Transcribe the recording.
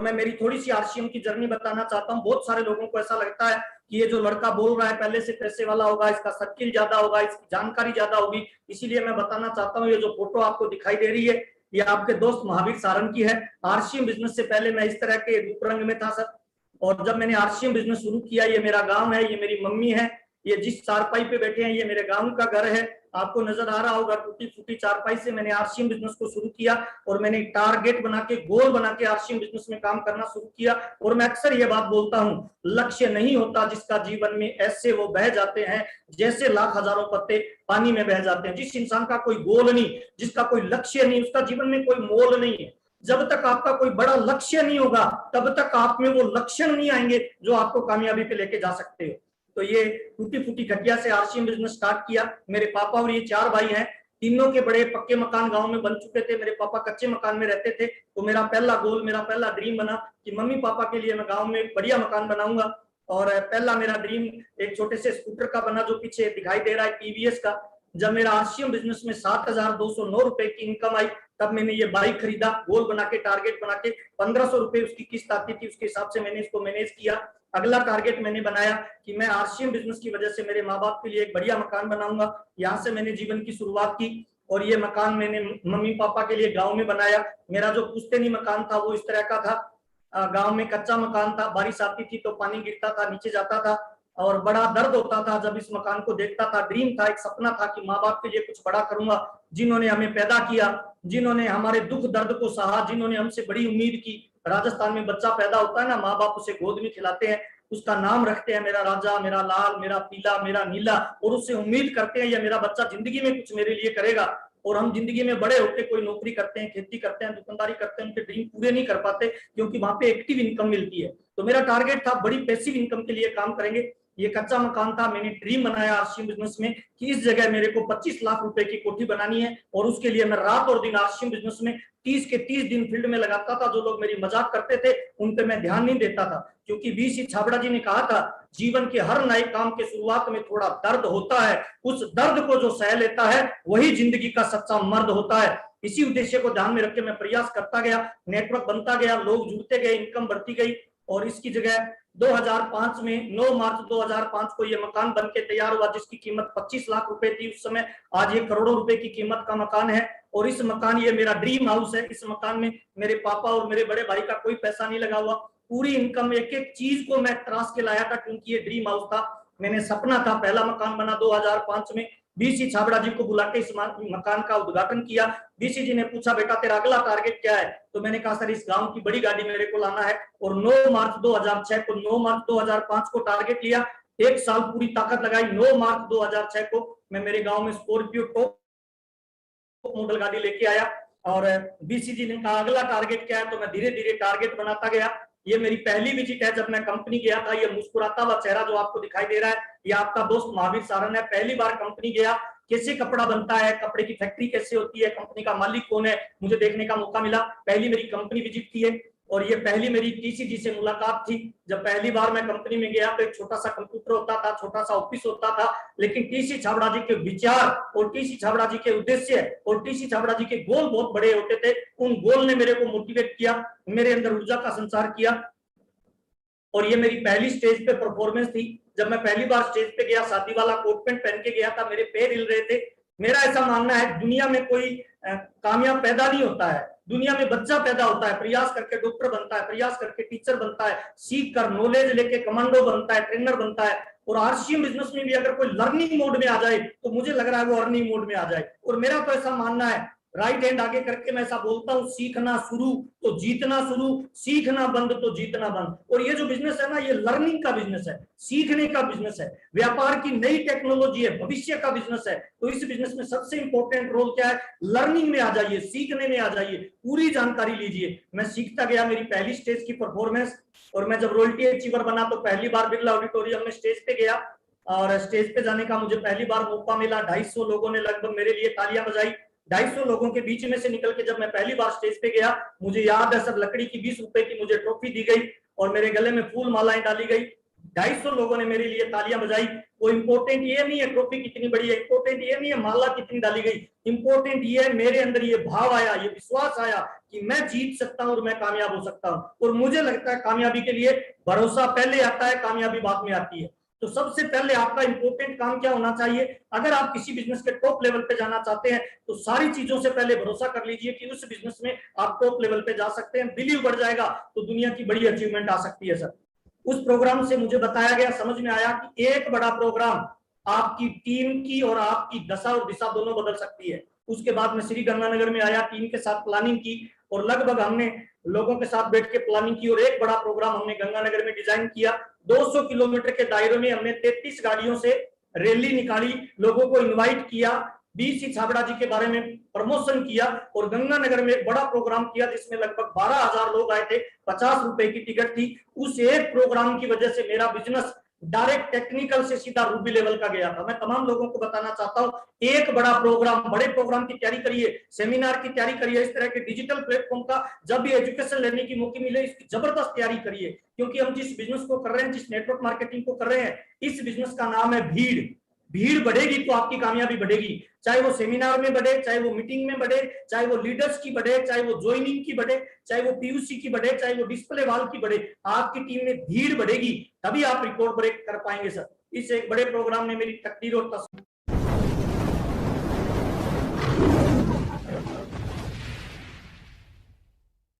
मैं मेरी थोड़ी सी आरसीएम की जर्नी बताना चाहता हूँ। बहुत सारे लोगों को ऐसा लगता है कि ये जो लड़का बोल रहा है पहले से पैसे वाला होगा, इसका सर्किल ज्यादा होगा, इसकी जानकारी ज्यादा होगी, इसीलिए मैं बताना चाहता हूँ। ये जो फोटो आपको दिखाई दे रही है ये आपके दोस्त महावीर सारंग की है। आरसीएम बिजनेस से पहले मैं इस तरह के रूप रंग में था सर, और जब मैंने आरसीएम बिजनेस शुरू किया, ये मेरा गांव है, ये मेरी मम्मी है, ये जिस चारपाई पे बैठे हैं ये मेरे गांव का घर है। आपको नजर आ रहा होगा टूटी फूटी चारपाई से मैंने आरसीएम बिजनेस को शुरू किया, और मैंने टारगेट बना के, गोल बना के आरसीएम बिजनेस में काम करना शुरू किया। और मैं अक्सर ये बात बोलता हूँ, लक्ष्य नहीं होता जिसका जीवन में, ऐसे वो बह जाते हैं जैसे लाख हजारों पत्ते पानी में बह जाते हैं। जिस इंसान का कोई गोल नहीं, जिसका कोई लक्ष्य नहीं, उसका जीवन में कोई मोल नहीं है। जब तक आपका कोई बड़ा लक्ष्य नहीं होगा तब तक आप में वो लक्षण नहीं आएंगे जो आपको कामयाबी पे लेके जा सकते हो। तो ये टूटी फूटी खटिया से आरसीएम बिजनेस स्टार्ट किया। मेरे पापा और ये 4 भाई हैं, तीनों के बड़े पक्के मकान गांव में बन चुके थे, मेरे पापा कच्चे मकान में रहते थे। तो मेरा पहला गोल, मेरा पहला ड्रीम बना कि मम्मी पापा के लिए मैं गाँव में बढ़िया मकान बनाऊंगा। और पहला मेरा ड्रीम एक छोटे से स्कूटर का बना जो पीछे दिखाई दे रहा है, टीवीएस का। जब मेरा आरसीएम बिजनेस में 7,209 रुपए की इनकम आई तब मैंने ये बाइक खरीदा, गोल बना के, टारगेट बना के। 1,500 रुपए उसकी किस्त आती थी, उसके हिसाब से मैंने इसको मैनेज किया। अगला टारगेट मैंने बनाया कि मैं आरसीएम बिजनेस की वजह से मेरे माँ बाप के लिए एक बढ़िया मकान बनाऊंगा। यहाँ से मैंने जीवन की शुरुआत की, और ये मकान मैंने मम्मी पापा के लिए गाँव में बनाया। मेरा जो पुश्तैनी मकान था वो इस तरह का था, गांव में कच्चा मकान था, बारिश आती थी तो पानी गिरता था, नीचे जाता था, और बड़ा दर्द होता था जब इस मकान को देखता था। ड्रीम था, एक सपना था कि माँ बाप के लिए कुछ बड़ा करूंगा, जिन्होंने हमें पैदा किया, जिन्होंने हमारे दुख दर्द को सहा, जिन्होंने हमसे बड़ी उम्मीद की। राजस्थान में बच्चा पैदा होता है ना, माँ बाप उसे गोद में खिलाते हैं, उसका नाम रखते हैं मेरा राजा, मेरा लाल, मेरा पीला, मेरा नीला, और उससे उम्मीद करते हैं ये मेरा बच्चा जिंदगी में कुछ मेरे लिए करेगा। और हम जिंदगी में बड़े होकर कोई नौकरी करते हैं, खेती करते हैं, दुकानदारी करते हैं, उनके ड्रीम पूरे नहीं कर पाते क्योंकि वहां पे एक्टिव इनकम मिलती है। तो मेरा टारगेट था बड़ी पैसिव इनकम के लिए काम करेंगे। ये कच्चा मकान था, मैंने ड्रीम बनाया आरसीएम बिजनेस में कि इस जगह मेरे को 25 लाख रुपए की कोठी बनानी है, और उसके लिए मैं रात और दिन आरसीएम बिजनेस में 30 के 30 दिन फील्ड में लगाता था। जो लोग मेरी मजाक करते थे उन पे मैं ध्यान नहीं देता था, क्योंकि वीसी छाबड़ा जी ने कहा था जीवन के हर नए काम के शुरुआत में थोड़ा दर्द होता है, उस दर्द को जो सह लेता है वही जिंदगी का सच्चा मर्द होता है। इसी उद्देश्य को ध्यान में रख के मैं प्रयास करता गया, नेटवर्क बनता गया, लोग जुड़ते गए, इनकम बढ़ती गई। और इसकी जगह 2005 में 9 मार्च 2005 को ये मकान बनके तैयार हुआ, जिसकी कीमत 25 लाख रुपए थी उस समय। आज ये करोड़ों रुपए की कीमत का मकान है। और इस मकान, ये मेरा ड्रीम हाउस है, इस मकान में मेरे पापा और मेरे बड़े भाई का कोई पैसा नहीं लगा हुआ। पूरी इनकम, एक एक चीज को मैं तराश के लाया था, क्योंकि ये ड्रीम हाउस था, मैंने सपना था। पहला मकान बना 2005 में, बीसी छाबड़ा जी को बुला के इस मकान का उद्घाटन किया। बीसी जी ने पूछा बेटा तेरा अगला टारगेट क्या है, तो मैंने कहा सर इस गांव की बड़ी गाड़ी मेरे को लाना है। और 9 मार्च 2006 को, 9 मार्च 2005 को टारगेट लिया, एक साल पूरी ताकत लगाई। 9 मार्च 2006 को मैं मेरे गांव में स्कॉर्पियो टॉप मॉडल गाड़ी लेके आया। और बीसी जी ने कहा अगला टारगेट क्या है, तो मैं धीरे धीरे टारगेट बनाता गया। ये मेरी पहली विजिट है जब मैं कंपनी गया था। ये मुस्कुराता हुआ चेहरा जो आपको दिखाई दे रहा है, ये आपका दोस्त महावीर सारंग है। पहली बार कंपनी गया, कैसे कपड़ा बनता है, कपड़े की फैक्ट्री कैसे होती है, कंपनी का मालिक कौन है, मुझे देखने का मौका मिला। पहली मेरी कंपनी विजिट थी। और ये पहली मेरी टीसी जी से मुलाकात थी। जब पहली बार मैं कंपनी में गया तो एक छोटा सा कंप्यूटर होता था, छोटा सा ऑफिस होता था, लेकिन टीसी छाबड़ा जी के विचार और टीसी छाबड़ा जी के उद्देश्य और टीसी छाबड़ा जी के गोल बहुत बड़े होते थे। उन गोल ने मेरे को मोटिवेट किया, मेरे अंदर ऊर्जा का संचार किया। और ये मेरी पहली स्टेज पे परफॉर्मेंस थी। जब मैं पहली बार स्टेज पे गया, शादी वाला कोट पैंट पहन के गया था, मेरे पैर हिल रहे थे। मेरा ऐसा मानना है दुनिया में कोई कामयाब पैदा नहीं होता है, दुनिया में बच्चा पैदा होता है, प्रयास करके डॉक्टर बनता है, प्रयास करके टीचर बनता है, सीख कर नॉलेज लेके कमांडो बनता है, ट्रेनर बनता है। और आरसीएम बिजनेस में भी अगर कोई लर्निंग मोड में आ जाए तो मुझे लग रहा है वो अर्निंग मोड में आ जाए। और मेरा तो ऐसा मानना है, राइट हैंड आगे करके मैं ऐसा बोलता हूँ, सीखना शुरू तो जीतना शुरू, सीखना बंद तो जीतना बंद। और ये जो बिजनेस है ना, ये लर्निंग का बिजनेस है, सीखने का बिजनेस है, व्यापार की नई टेक्नोलॉजी है, भविष्य का बिजनेस है। तो इस बिजनेस में सबसे इंपॉर्टेंट रोल क्या है, लर्निंग में आ जाइए, सीखने में आ जाइए, पूरी जानकारी लीजिए। मैं सीखता गया, मेरी पहली स्टेज की परफॉर्मेंस। और मैं जब रॉयल्टी अचीवर बना तो पहली बार बिरला ऑडिटोरियम में स्टेज पे गया, और स्टेज पे जाने का मुझे पहली बार मौका मिला। 250 लोगों ने लगभग मेरे लिए तालियां बजाई। 250 लोगों के बीच में से निकल के जब मैं पहली बार स्टेज पे गया, मुझे याद है सब लकड़ी की 20 रुपए की मुझे ट्रॉफी दी गई और मेरे गले में फूल मालाएं डाली गई। 250 लोगों ने मेरे लिए तालियां बजाई। वो इम्पोर्टेंट ये नहीं है ट्रॉफी कितनी बड़ी है, इम्पोर्टेंट ये नहीं है माला कितनी डाली गई, इम्पोर्टेंट ये है मेरे अंदर ये भाव आया, ये विश्वास आया कि मैं जीत सकता हूं और मैं कामयाब हो सकता हूं। और मुझे लगता है कामयाबी के लिए भरोसा पहले आता है, कामयाबी बाद में आती है। तो सबसे पहले आपका इंपॉर्टेंट काम क्या होना चाहिए, अगर आप किसी बिजनेस के टॉप लेवल पे जाना चाहते हैं तो सारी चीजों से पहले भरोसा कर लीजिए कि उस बिजनेस में आप टॉप लेवल पे जा सकते हैं। बिलीव बढ़ जाएगा तो दुनिया की बड़ी अचीवमेंट आ सकती है सर। उस प्रोग्राम से मुझे बताया गया, समझ में आया कि एक बड़ा प्रोग्राम आपकी टीम की और आपकी दशा और दिशा दोनों बदल सकती है। उसके बाद मैं श्री गंगानगर में आया, टीम के साथ प्लानिंग की और लगभग हमने लोगों के साथ बैठ के प्लानिंग की और एक बड़ा प्रोग्राम हमने गंगानगर में डिजाइन किया। 200 किलोमीटर के दायरे में हमने 33 गाड़ियों से रैली निकाली, लोगों को इनवाइट किया, बीसी छाबड़ा जी के बारे में प्रमोशन किया और गंगानगर में एक बड़ा प्रोग्राम किया जिसमें लगभग 12,000 लोग आए थे, 50 रुपए की टिकट थी। उस एक प्रोग्राम की वजह से मेरा बिजनेस डायरेक्ट टेक्निकल से सीधा रूबी लेवल का गया था। मैं तमाम लोगों को बताना चाहता हूं, एक बड़ा प्रोग्राम, बड़े प्रोग्राम की तैयारी करिए, सेमिनार की तैयारी करिए, इस तरह के डिजिटल प्लेटफॉर्म का जब भी एजुकेशन लेने की मौके मिले इसकी जबरदस्त तैयारी करिए। क्योंकि हम जिस बिजनेस को कर रहे हैं, जिस नेटवर्क मार्केटिंग को कर रहे हैं, इस बिजनेस का नाम है भीड़। भीड़ बढ़ेगी तो आपकी कामयाबी बढ़ेगी, चाहे वो सेमिनार में बढ़े, चाहे वो मीटिंग में बढ़े, चाहे वो लीडर्स की बढ़े, चाहे वो ज्वाइनिंग की बढ़े, चाहे वो पीयूसी की बढ़े, चाहे वो डिस्प्ले वाल की बढ़े, आपकी टीम में भीड़ बढ़ेगी तभी आप रिकॉर्ड ब्रेक कर पाएंगे सर। इस एक बड़े प्रोग्राम ने मेरी तकदीर और